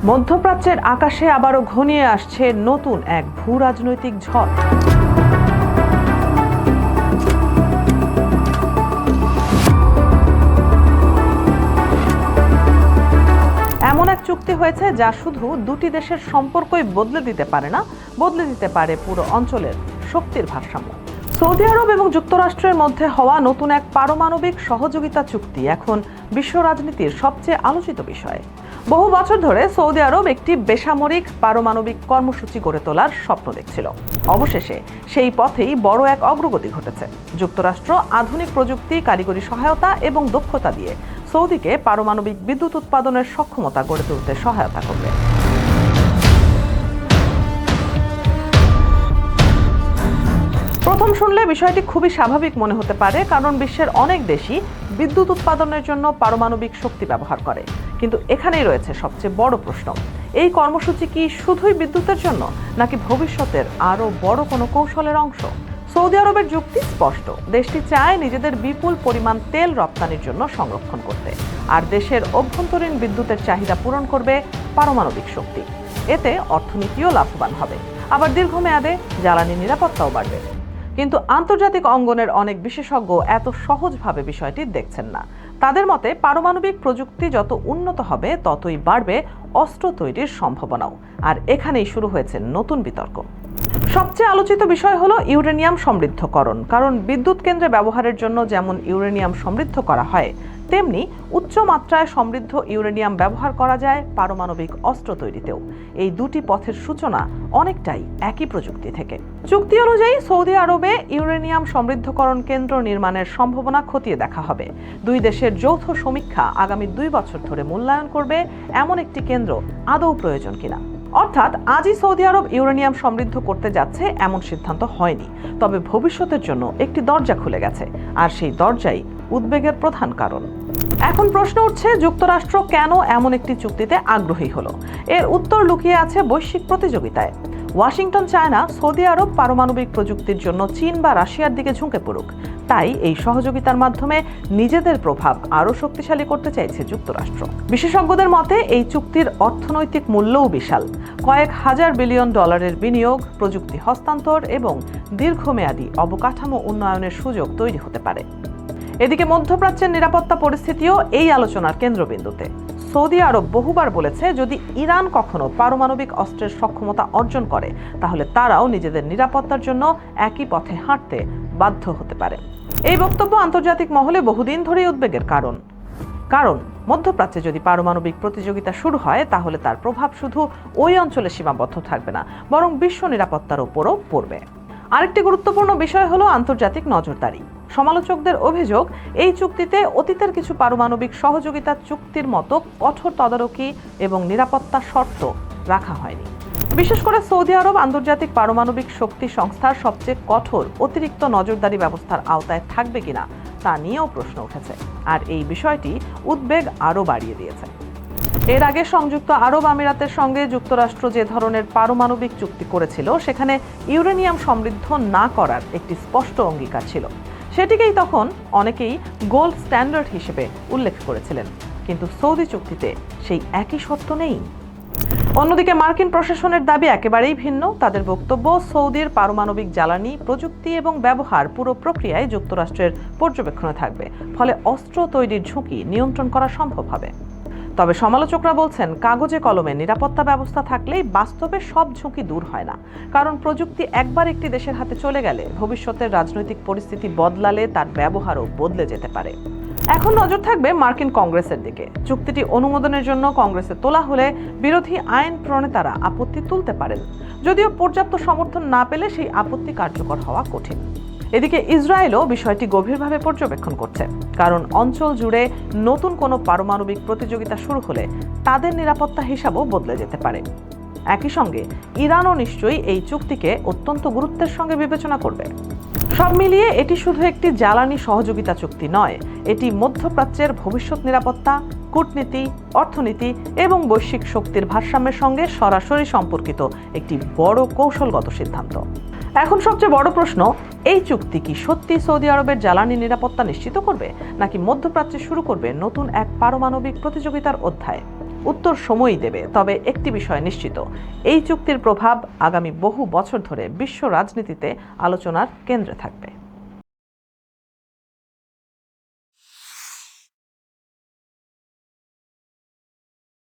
মধ্যপ্রাচ্যের আকাশে আবারও ঘনিয়ে আসছে নতুন এক ভূ রাজনৈতিক ঝড়। এমন এক চুক্তি হয়েছে যা শুধু দুটি দেশের সম্পর্কই বদলে দিতে পারে না, বদলে দিতে পারে পুরো অঞ্চলের শক্তির ভারসাম্য। সৌদি আরব এবং যুক্তরাষ্ট্রের মধ্যে হওয়া নতুন এক পারমাণবিক সহযোগিতা চুক্তি এখন বিশ্ব রাজনীতির সবচেয়ে আলোচিত বিষয়। বহু বছর ধরে সৌদি আরব একটি বেসামরিক পারমাণবিক কর্মসূচি গড়ে তোলার স্বপ্ন দেখছিল। অবশেষে সেই পথেই বড় এক অগ্রগতি ঘটেছে। যুক্তরাষ্ট্র আধুনিক প্রযুক্তি, কারিগরি সহায়তা এবং দক্ষতা দিয়ে সৌদিকে পারমাণবিক বিদ্যুৎ উৎপাদনের সক্ষমতা গড়ে তুলতে সহায়তা করবে। প্রথম শুনলে বিষয়টি খুবই স্বাভাবিক মনে হতে পারে, কারণ বিশ্বের অনেক দেশই বিদ্যুৎ উৎপাদনের জন্য পারমাণবিক শক্তি ব্যবহার করে। কিন্তু এখানেই রয়েছে সবচেয়ে বড় প্রশ্ন, এই কর্মসূচি কি শুধুই বিদ্যুতের জন্য, নাকি ভবিষ্যতের আরও বড় কোনো কৌশলের অংশ? সৌদি আরবের যুক্তি স্পষ্ট, দেশটি চায় নিজেদের বিপুল পরিমাণ তেল রপ্তানির জন্য সংরক্ষণ করতে, আর দেশের অভ্যন্তরীণ বিদ্যুতের চাহিদা পূরণ করবে পারমাণবিক শক্তি। এতে অর্থনীতিও লাভবান হবে, আবার দীর্ঘমেয়াদে জ্বালানি নিরাপত্তাও বাড়বে। কিন্তু আন্তর্জাতিক অঙ্গনের অনেক বিশেষজ্ঞ এত সহজভাবে বিষয়টি দেখছেন না। তাদের মতে পারমাণবিক প্রযুক্তি যত উন্নত হবে ততই বাড়বে অস্ত্র তৈরির সম্ভাবনাও। আর এখানেই শুরু হয়েছে নতুন বিতর্ক। সবচেয়ে আলোচিত বিষয় হলো ইউরেনিয়াম সমৃদ্ধকরণ। কারণ বিদ্যুৎ কেন্দ্রে ব্যবহারের জন্য যেমন ইউরেনিয়াম সমৃদ্ধ করা হয়, তেমনি উচ্চ মাত্রায় সমৃদ্ধ ইউরেনিয়াম ব্যবহার করা যায় পারমাণবিক অস্ত্র তৈরিতেও। এই দুটি পথের সূচনা অনেকটাই একই প্রযুক্তি থেকে। চুক্তি অনুযায়ী সৌদি আরবে ইউরেনিয়াম সমৃদ্ধকরণ কেন্দ্র নির্মাণের সম্ভাবনা খতিয়ে দেখা হবে। দুই দেশের যৌথ সমীক্ষা আগামী 2 বছর ধরে মূল্যায়ন করবে এমন একটি কেন্দ্র আদৌ প্রয়োজন কিনা। অর্থাৎ আজই সৌদি আরব ইউরেনিয়াম সমৃদ্ধ করতে যাচ্ছে এমন সিদ্ধান্ত হয়নি, তবে ভবিষ্যতের জন্য একটি দরজা খুলে গেছে, আর সেই দরজাই উদ্বেগের প্রধান কারণ। এখন প্রশ্ন উঠছে, যুক্তরাষ্ট্র কেন এমন একটি চুক্তিতে আগ্রহী হলো? এর উত্তর লুকিয়ে আছে বৈশ্বিক প্রতিযোগিতায়। ওয়াশিংটন চায় না সৌদি আরব পারমাণবিক প্রযুক্তির জন্য চীন বা রাশিয়ার দিকে ঝুঁকে পড়ুক। তাই এই সহযোগিতার মাধ্যমে নিজেদের প্রভাব আরও শক্তিশালী করতে চাইছে যুক্তরাষ্ট্র। বিশেষজ্ঞদের মতে এই চুক্তির অর্থনৈতিক মূল্যও বিশাল। কয়েক হাজার বিলিয়ন ডলারের বিনিয়োগ, প্রযুক্তি হস্তান্তর এবং দীর্ঘমেয়াদী অবকাঠামো উন্নয়নের সুযোগ তৈরি হতে পারে। এদিকে মধ্যপ্রাচ্যের নিরাপত্তা পরিস্থিতিও এই আলোচনার কেন্দ্রবিন্দুতে। সৌদি আরব বহুবার বলেছে, যদি ইরান কখনো পারমাণবিক অস্ত্রের সক্ষমতা অর্জন করে, তাহলে তারাও নিজেদের নিরাপত্তার জন্য একই পথে হাঁটতে বাধ্য হতে পারে। এই বক্তব্য আন্তর্জাতিক মহলে বহুদিন ধরেই উদ্বেগের কারণ মধ্যপ্রাচ্যে যদি পারমাণবিক প্রতিযোগিতা শুরু হয়, তাহলে তার প্রভাব শুধু ওই অঞ্চলে সীমাবদ্ধ থাকবে না, বরং বিশ্ব নিরাপত্তার উপরও পড়বে। আরেকটি গুরুত্বপূর্ণ বিষয় হলো আন্তর্জাতিক নজরদারি। সমালোচকদের অভিযোগ, এই চুক্তিতে অতীতের কিছু পারমাণবিক সহযোগিতা চুক্তির মতো কঠোর তদারকি এবং নিরাপত্তা শর্ত রাখা হয়নি। বিশেষ করে সৌদি আরব আন্তর্জাতিক পারমাণবিক শক্তি সংস্থার সবচেয়ে কঠোর অতিরিক্ত নজরদারি ব্যবস্থার আওতায় থাকবে কিনা তা নিয়েও প্রশ্ন উঠেছে, আর এই বিষয়টি উদ্বেগ আরও বাড়িয়ে দিয়েছে। এর আগে সংযুক্ত আরব আমিরাতের সঙ্গে যুক্তরাষ্ট্র যে ধরনের পারমাণবিক চুক্তি করেছিল, সেখানে ইউরেনিয়াম সমৃদ্ধ না করার একটি স্পষ্ট অঙ্গীকার ছিল। সেটিকেই তখন অনেকেই গোল্ড স্ট্যান্ডার্ড হিসেবে উল্লেখ করেছিলেন। কিন্তু সৌদি চুক্তিতে সেই একই শর্ত নেই। অন্যদিকে মার্কিন প্রশাসনের দাবি একেবারেই ভিন্ন। তাদের বক্তব্য, সৌদির পারমাণবিক জ্বালানি, প্রযুক্তি এবং ব্যবহার পুরো প্রক্রিয়ায় যুক্তরাষ্ট্রের পর্যবেক্ষণে থাকবে, ফলে অস্ত্র তৈরির ঝুঁকি নিয়ন্ত্রণ করা সম্ভব হবে। তবে সমালোচকরা বলছেন, কাগজে কলমে নিরাপত্তা ব্যবস্থা থাকলেই বাস্তবে সব ঝুঁকি দূর হয় না। কারণ প্রযুক্তি একবার একটি দেশের হাতে চলে গেলে, ভবিষ্যতের রাজনৈতিক পরিস্থিতি বদলালে তার ব্যবহারও বদলে যেতে পারে। এখন নজর থাকবে মার্কিন কংগ্রেসের দিকে। চুক্তিটি অনুমোদনের জন্য কংগ্রেসে তোলা হলে বিরোধী আইন প্রণেতারা আপত্তি তুলতে পারেন, যদিও পর্যাপ্ত সমর্থন না পেলে সেই আপত্তি কার্যকর হওয়া কঠিন। এদিকে ইসরায়েলও বিষয়টি গভীরভাবে পর্যবেক্ষণ করছে, কারণ অঞ্চল জুড়ে নতুন কোনো পারমাণবিক প্রতিযোগিতা শুরু হলে তাদের নিরাপত্তা হিসাবও বদলে যেতে পারে। একই সঙ্গে ইরানও নিশ্চয়ই এই চুক্তিকে অত্যন্ত গুরুত্বের সঙ্গে বিবেচনা করবে। সব মিলিয়ে এটি শুধু একটি জ্বালানি সহযোগিতা চুক্তি নয়, এটি মধ্যপ্রাচ্যের ভবিষ্যৎ নিরাপত্তা, কূটনীতি, অর্থনীতি এবং বৈশ্বিক শক্তির ভারসাম্যের সঙ্গে সরাসরি সম্পর্কিত একটি বড় কৌশলগত সিদ্ধান্ত। এখন সবচেয়ে বড় প্রশ্ন, এই চুক্তি কি সত্যি সৌদি আরবের জ্বালানি নিরাপত্তা নিশ্চিত করবে, নাকি মধ্যপ্রাচ্যে শুরু করবে নতুন এক পারমাণবিক প্রতিযোগিতার অধ্যায়? উত্তর সময়ই দেবে। তবে একটি বিষয় নিশ্চিত, এই চুক্তির প্রভাব আগামী বহু বছর ধরে বিশ্ব রাজনীতিতে আলোচনার কেন্দ্রে থাকবে।